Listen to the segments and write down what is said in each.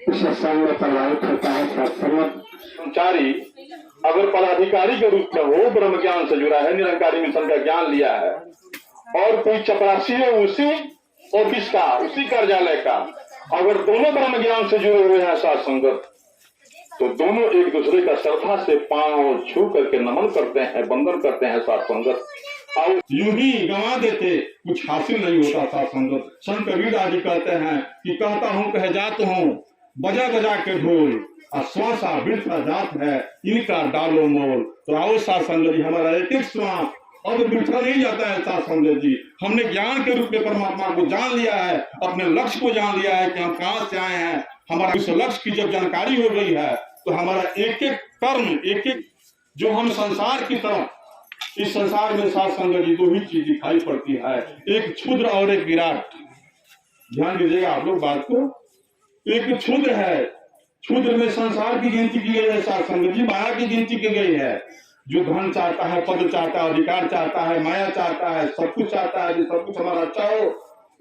इससे संग में प्रभावित होता है। सत्संग संचारी अगर पदाधिकारी के रूप में हो, ब्रह्म ज्ञान से जुड़ा है, निरंकारी मिशन का ज्ञान लिया है, और कोई चपरासी है उसी ऑफिस का, उसी कार्यालय का, अगर दोनों ब्रह्म ज्ञान से जुड़े हुए हैं साथ संगत, तो दोनों एक दूसरे का श्रद्धा से पांव छू करके नमन करते हैं, वंदन करते हैं साथ संगत। और यूं ही गंवा देते कुछ हासिल नहीं होता साथ संगत। संत कबीर आदि कहते हैं कि कहता हूँ कह जात हूँ बजा बजा के ढोल, श्वासा वृथा जात है इनका डालो मोल। तो आओ साथ संगत जी, हमारा एक एक श्वास अब वृथा नहीं जाता है साथ संगत जी। हमने ज्ञान के रूप में परमात्मा को जान लिया है, अपने लक्ष्य को जान लिया है कि हम कहाँ से आए हैं। हमारा उस लक्ष्य की जब जानकारी हो गई है तो हमारा एक एक कर्म, एक एक जो हम संसार की तरफ, इस संसार में साथ संगत जी दो ही चीज दिखाई पड़ती है, एक क्षुद्र और एक विराट। ध्यान दीजिएगा आप लोग बात को। एक क्षुद्र है, क्षुद्र में संसार की गिनती की गई है साथ संगत जी, माया की गिनती की गई है। जो धन चाहता है, पद चाहता है, अधिकार चाहता है, माया चाहता है, सब कुछ चाहता है, सब कुछ हमारा अच्छा हो,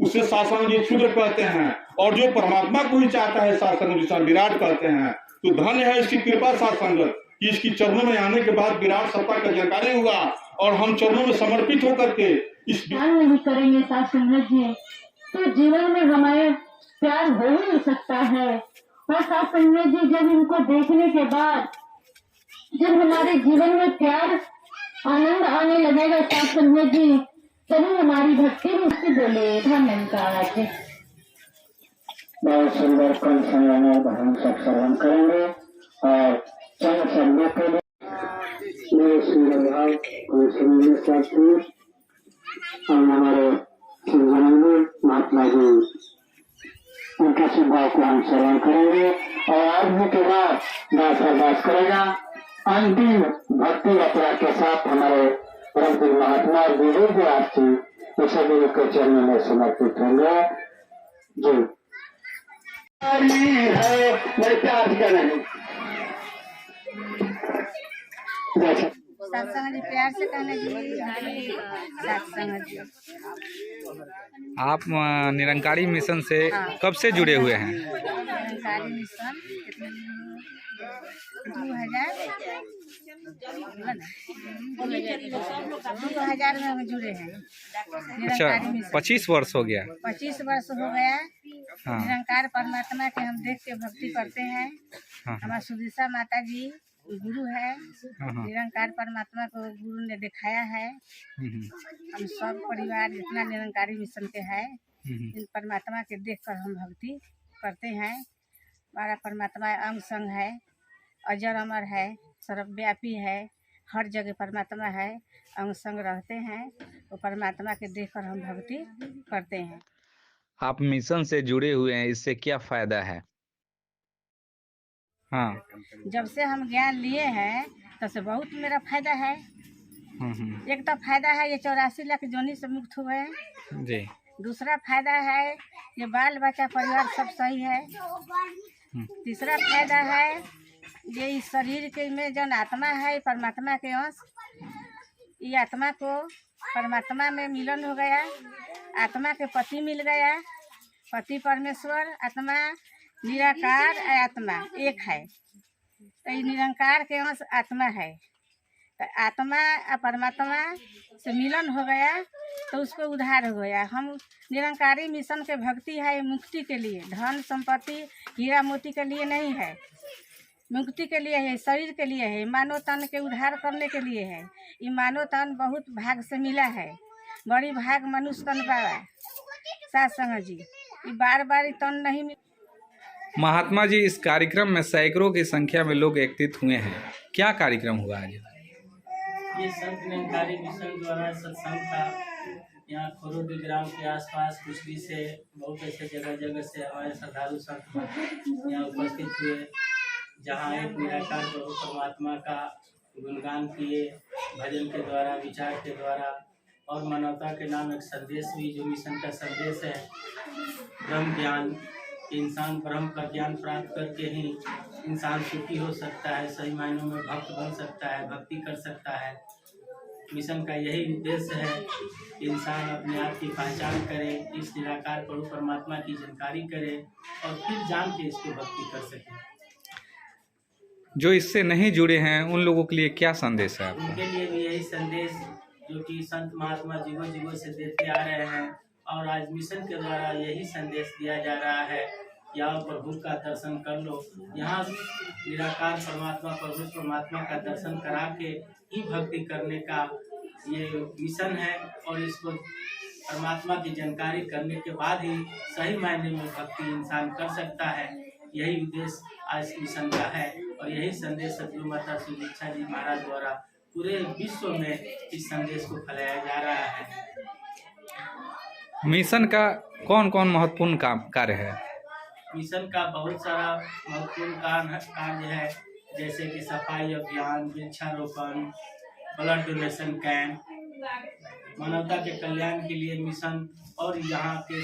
उसे साथ संगत जी क्षुद्र कहते हैं। और जो परमात्मा को ही चाहता है साथ संगत जी विराट कहते हैं। तो धन है इसकी कृपा साथ संगत कि इसकी चरणों में आने के बाद विराट सत्ता का जानकारी होगा और हम चरणों में समर्पित होकर के इस ध्यान नहीं करेंगे साथ संगत जी तो जीवन में हमारे प्यार हो ही नहीं सकता है। और साथ संगत जी जब इनको देखने के बाद जब हमारे जीवन में प्यार आनंद आने लगेगा साथ संगत जी, तभी हमारी भक्ति मुझसे बोले धन्यवाद। बहुत सुंदर कम समय में हम सब श्रवण करेंगे और चंद शब्दों के लिए सुंदर और हमारे शिवजनंदी महात्मा जी उनके स्वभाव को हम श्रवण करेंगे और आदमी के बाद दास अरदास करेगा। अंतिम भक्ति यात्रा के साथ हमारे परम महात्मा विवेक व्यास जी ये सभी के चरणों में समर्पित होंगे। जी है मेरे प्यार का नहीं सत्संग जी प्यार से कहने जी सत्संग जी। आप निरंकारी मिशन से कब से जुड़े हुए हैं? निरंकारी मिशन 2000 में हम जुड़े हैं। अच्छा, निरंकारी मिशन 25 वर्ष हो गया। 25 वर्ष हो गया। हाँ। निरंकार परमात्मा के हम देख के भक्ति करते हैं। हाँ। हमारा सुदीक्षा माता जी गुरु है। हाँ। निरंकार परमात्मा को गुरु ने दिखाया है। हम सब परिवार जितना निरंकारी मिशन के है, इन परमात्मा के देखकर हम भक्ति करते हैं। हमारा परमात्मा अंग संग है, अजर अमर है, सर्वव्यापी है, हर जगह परमात्मा है, अंग संग रहते हैं। वो परमात्मा के देखकर हम भक्ति करते हैं। आप मिशन से जुड़े हुए हैं, इससे क्या फायदा है? हाँ, जब से हम ज्ञान लिए हैं तब से बहुत मेरा फायदा है। एक तो फायदा है ये 84 लाख जोनी से मुक्त हुए हैं जी। दूसरा फायदा है ये बाल बच्चा परिवार सब सही है। तीसरा फायदा है ये इस शरीर के में जो आत्मा है परमात्मा के अंश, ये आत्मा को परमात्मा में मिलन हो गया। आत्मा के पति मिल गया, पति परमेश्वर, आत्मा निराकार, आत्मा एक है। तो ये निरंकार के अंश आत्मा है। तो आत्मा और परमात्मा से मिलन हो गया तो उसको उद्धार हो गया। हम निरंकारी मिशन के भक्ति है मुक्ति के लिए, धन संपत्ति हीरा मोती के लिए नहीं है, मुक्ति के लिए है, शरीर के लिए है, मानव तन के उद्धार करने के लिए है। ये मानव तन बहुत भाग से मिला है, बड़ी भाग मनुष्य तन पावा साथ संग जी, ये बार बार तन नहीं मिला। महात्मा जी, इस कार्यक्रम में सैकड़ों की संख्या में लोग एकत्रित हुए हैं, क्या कार्यक्रम हुआ आज? ये संत निरंकारी मिशन द्वारा सत्संग था। यहाँ खोरोडी ग्राम के आसपास कुशली से बहुत ऐसे जगह जगह से हमारे श्रद्धालु संत यहाँ उपस्थित हुए, जहाँ एक निराकार प्रभु परमात्मा का गुणगान किए भजन के द्वारा, विचार के द्वारा, और मानवता के नाम एक संदेश भी जो मिशन का संदेश है ब्रह्म ज्ञान। इंसान ब्रह्म का ज्ञान प्राप्त करके ही इंसान सुखी हो सकता है, सही मायनों में भक्त बन सकता है, भक्ति कर सकता है। मिशन का यही उद्देश्य है कि इंसान अपने आप की पहचान करे, इस निराकार प्रभु परमात्मा की जानकारी करे और फिर जान के इसको भक्ति कर सके। जो इससे नहीं जुड़े हैं उन लोगों के लिए क्या संदेश है आपका? उनके लिए भी यही संदेश जो कि संत महात्मा जीवों जीवों से देते आ रहे हैं और आज मिशन के द्वारा यही संदेश दिया जा रहा है कि आओ प्रभु का दर्शन कर लो। यहाँ निराकार परमात्मा प्रभु परमात्मा का दर्शन करा के ही भक्ति करने का ये मिशन है और इसको परमात्मा की जानकारी करने के बाद ही सही मायने में भक्ति इंसान कर सकता है। यही उद्देश्य आज मिशन का है और यही संदेश सतगुरु माता श्री दीक्षा जी महाराज द्वारा पूरे विश्व में इस संदेश को फैलाया जा रहा है। मिशन का कौन कौन महत्वपूर्ण कार्य है? मिशन का बहुत सारा महत्वपूर्ण कार्य है, जैसे कि सफाई अभियान, वृक्षारोपण, ब्लड डोनेशन कैंप, मानवता के कल्याण के लिए मिशन और यहाँ के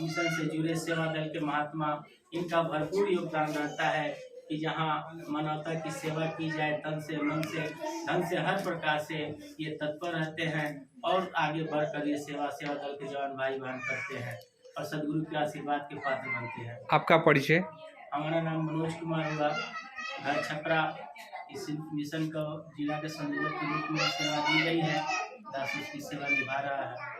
मिशन से जुड़े सेवा दल के महात्मा, इनका भरपूर योगदान रहता है कि जहाँ मानवता की सेवा की जाए, तन से मन से धन से हर प्रकार से ये तत्पर रहते हैं और आगे बढ़कर ये सेवा दल के जवान भाई बहन करते हैं और सदगुरु के आशीर्वाद के पात्र बनते हैं। आपका परिचय? हमारा नाम मनोज कुमार हुआ, घर छपरा। इस मिशन को जिला के संयोजक के रूप में सेवा दी गई है। दास उसकी सेवा निभा रहा है।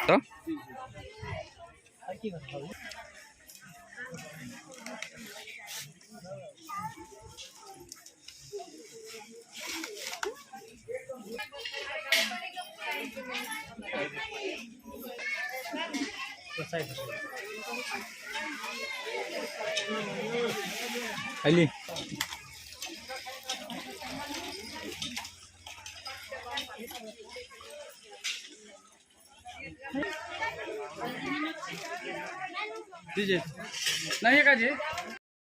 तो अली नहीं है का जी।